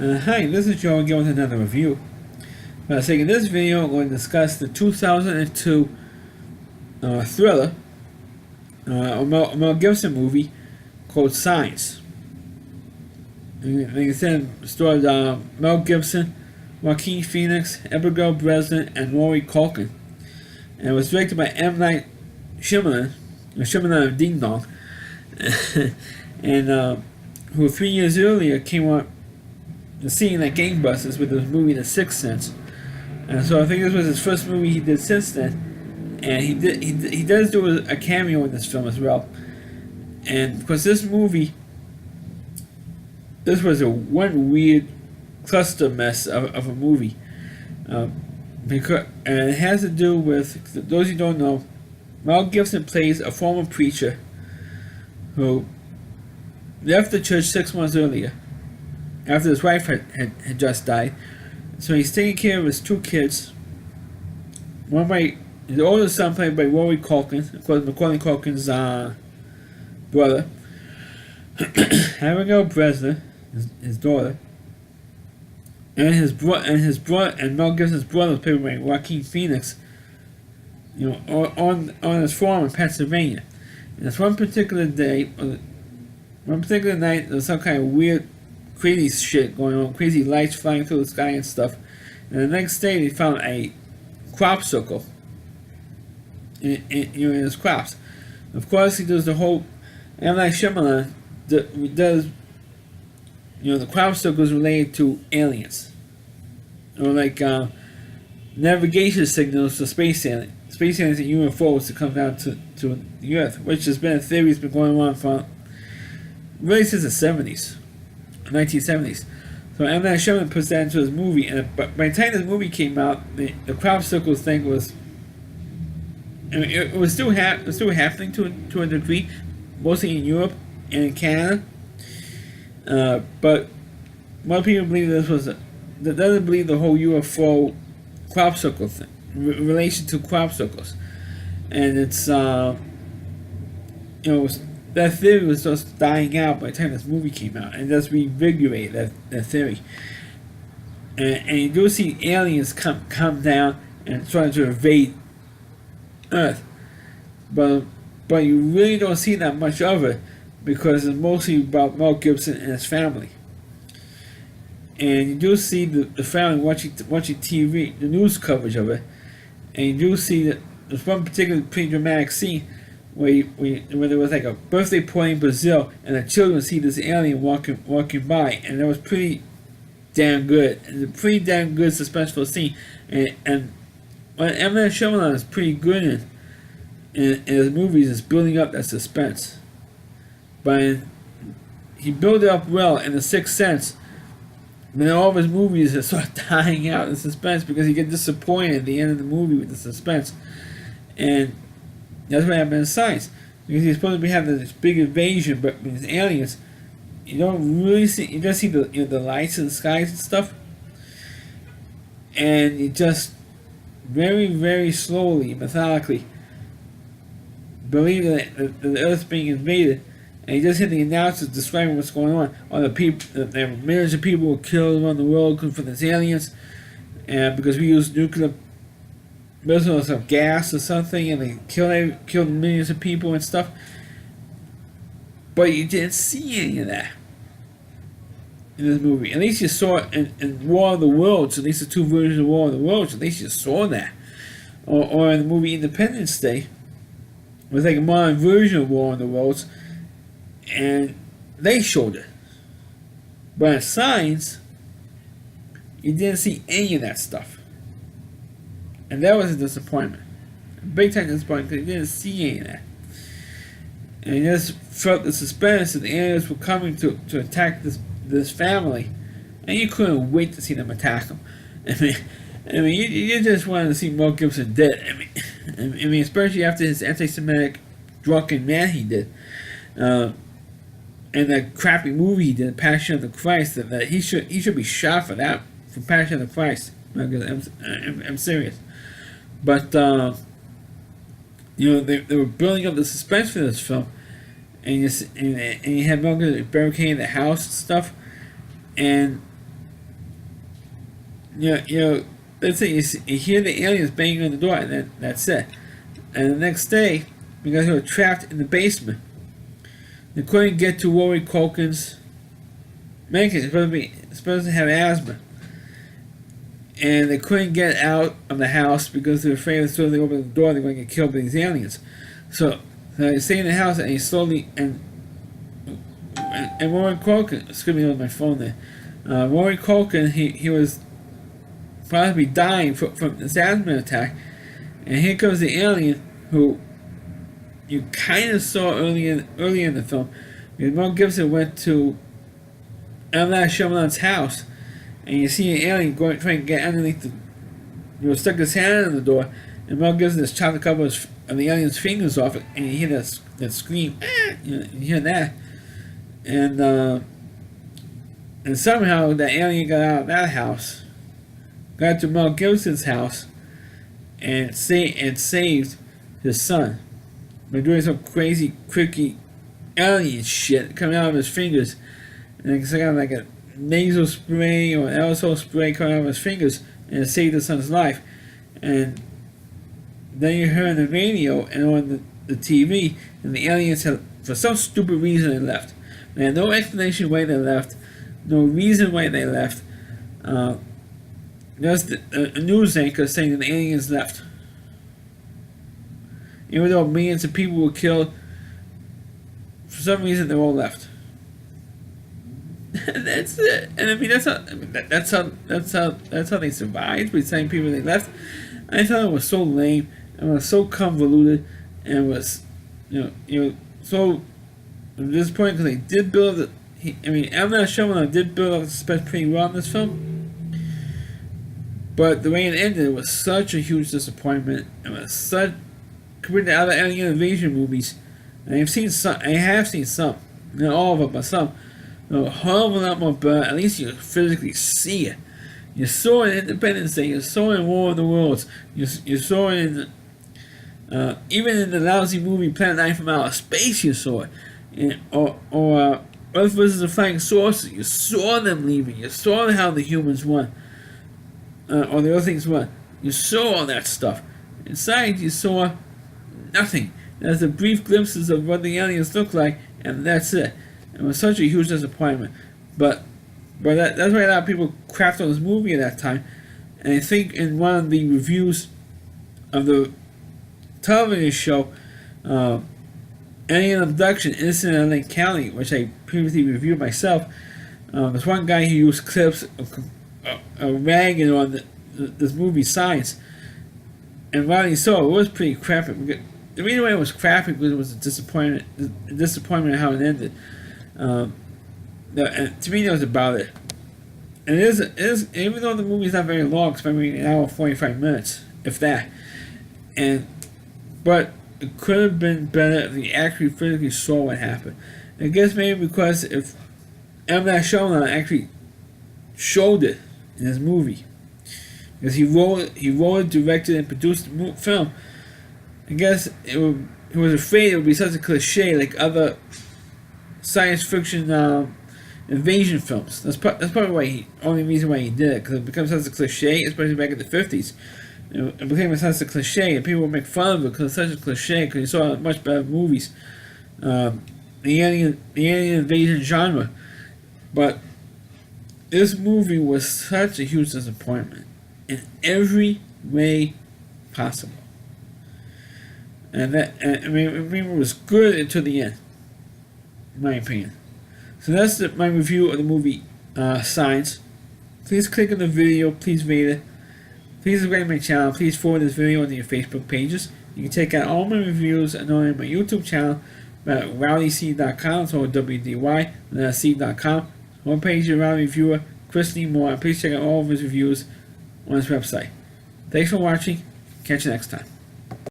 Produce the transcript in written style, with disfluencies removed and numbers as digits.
Hi, this is Joe again with another review. In this video, I'm going to discuss the 2002 thriller, Mel Gibson movie called Signs. Like I said, it stars Mel Gibson, Joaquin Phoenix, Abigail Breslin, and Rory Culkin. And it was directed by M. Night Shyamalan, Shyamalan Ding Dong, and who 3 years earlier came out the scene like gangbusters with his movie The Sixth Sense. And so I think this was his first movie he did since then, and he does do a cameo in this film as well. And because this was one weird cluster mess of a movie, because and it has to do with those who don't know, Mel Gibson plays a former preacher who left the church 6 months earlier after his wife had just died. So he's taking care of his two kids. One by his oldest son, played by Rory Culkin, of course Macaulay Culkin's brother. Abigail Breslin, his daughter, and and Mel Gibson's brother, played by Joaquin Phoenix. On his farm in Pennsylvania. And this one particular night, there was some kind of weird, crazy shit going on, crazy lights flying through the sky and stuff. And the next day, they found a crop circle in his crops. Of course, he does the whole M. Night Shyamalan does. The crop circle is related to aliens, or like navigation signals to space aliens and UFOs to come down to the Earth, which has been a theory that's been going on for really since the 1970s. So M. Night Shyamalan puts that into his movie, and by the time this movie came out, the crop circles thing was, it was still happening to a degree, mostly in Europe and in Canada. But most people believe that doesn't believe the whole UFO crop circle thing, relation to crop circles, and it's that theory was just dying out by the time this movie came out, and just reinvigorate that theory. And you do see aliens come down and try to invade Earth, but you really don't see that much of it because it's mostly about Mel Gibson and his family. And you do see the family watching TV, the news coverage of it, and you do see that there's one particular pretty dramatic scene where there was like a birthday party in Brazil, and the children see this alien walking by, and it was pretty damn good. It's a pretty damn good suspenseful scene, and what M. Night Shyamalan is pretty good in his movies is building up that suspense. But he built it up well in The Sixth Sense. Then all of his movies are sort of dying out in suspense because he gets disappointed at the end of the movie with the suspense, and that's what happened in Signs. Because he's supposed to be having this big invasion, but with these aliens, you don't really see. You just see the lights in the skies and stuff, and you just very, very slowly, methodically believe that the Earth's being invaded. And you just hear the announcers describing what's going on. All the people, there are millions of people were killed around the world for these aliens, and because we use nuclear missiles of gas or something, and they killed millions of people and stuff. But you didn't see any of that in this movie. At least you saw it in War of the Worlds. At least the two versions of War of the Worlds. At least you saw that. Or in the movie Independence Day, it was like a modern version of War of the Worlds. And they showed it. But in Signs, you didn't see any of that stuff. And that was a disappointment. A big time disappointment because you didn't see any of that. And you just felt the suspense that the aliens were coming to attack this family. And you couldn't wait to see them attack them. I mean, you just wanted to see Mel Gibson dead. I mean, especially after his anti-Semitic drunken man he did. And that crappy movie he did, Passion of the Christ, that he should be shot for that, for Passion of the Christ. I'm serious. But they were building up the suspense for this film, and you had Mel Gibson barricading the house and stuff, and let's say you hear the aliens banging on the door, and then that's it. And the next day, because they were trapped in the basement, they couldn't get to Rory Culkin's mansion. It's supposed to have asthma, and they couldn't get out of the house because they were afraid as soon as they opened the door, they're going to get killed by these aliens. So they stay in the house, and he slowly and Rory Culkin, excuse me on my phone there. Rory Culkin, he was possibly dying from this asthma attack, and here comes the alien who you kind of saw earlier in the film. Because Mel Gibson went to M. Night Shyamalan's house, and you see an alien trying to get underneath stuck his hand in the door, and Mel Gibson just chopped a couple of the alien's fingers off it, and you hear that scream, you hear that, and somehow that alien got out of that house, got to Mel Gibson's house, and saved his son by doing some crazy, quirky alien shit coming out of his fingers, and it's kind of like a nasal spray or an aerosol spray coming out of his fingers, and it saved his son's life. And then you heard on the radio and on the TV, and the aliens had, for some stupid reason, they left. They had no explanation why they left, no reason why they left. Just a news anchor saying that the aliens left. Even though millions of people were killed, for some reason they all left. That's it. And I mean that's how they survived. By saying people they left. I thought it was so lame and it was so convoluted and it was so at this point because they did build it. I'm not sure when I did build up the suspense pretty well in this film, but the way it ended was such a huge disappointment. It was such compared to other alien invasion movies, and I have seen some, not all of them, but some. A hell of a lot more better. At least you physically see it. You saw it in Independence Day. You saw it in War of the Worlds. You saw it in even in the lousy movie Planet 9 from Outer Space. You saw it, or Earth vs. the Flying Saucers. You saw them leaving. You saw how the humans won, or the other things won. You saw all that stuff. Inside, you saw nothing. There's the brief glimpses of what the aliens look like, and that's it. It was such a huge disappointment. But that's why a lot of people crapped on this movie at that time. And I think in one of the reviews of the television show, Alien Abduction, Innocent in LA County, which I previously reviewed myself, there's one guy who used clips of ragging on this movie Science. And while he saw it was pretty crappy. The reason why it was crappy because it was a disappointment how it ended. And to me, that was about it. And it is even though the movie's not very long, it's maybe an hour 45 minutes, if that. But it could have been better if you actually physically saw what happened. I guess maybe because if M. Night Shyamalan actually showed it in his movie, because he wrote, directed, and produced the film. I guess he was afraid it would be such a cliche like other science fiction invasion films. That's probably only reason why he did it, because it becomes such a cliche, especially back in the 50s. It became such a cliche, and people would make fun of it because it's such a cliche, because you saw much better movies. The alien invasion genre. But this movie was such a huge disappointment in every way possible. And it was good until the end, in my opinion. So that's my review of the movie Science. Please click on the video, please rate it. Please subscribe to my channel, please forward this video onto your Facebook pages. You can check out all my reviews and on my YouTube channel at rowdyc.com, so WDY.com. Homepage of Rowdy Reviewer, Chris Lee Moore, and please check out all of his reviews on his website. Thanks for watching, catch you next time.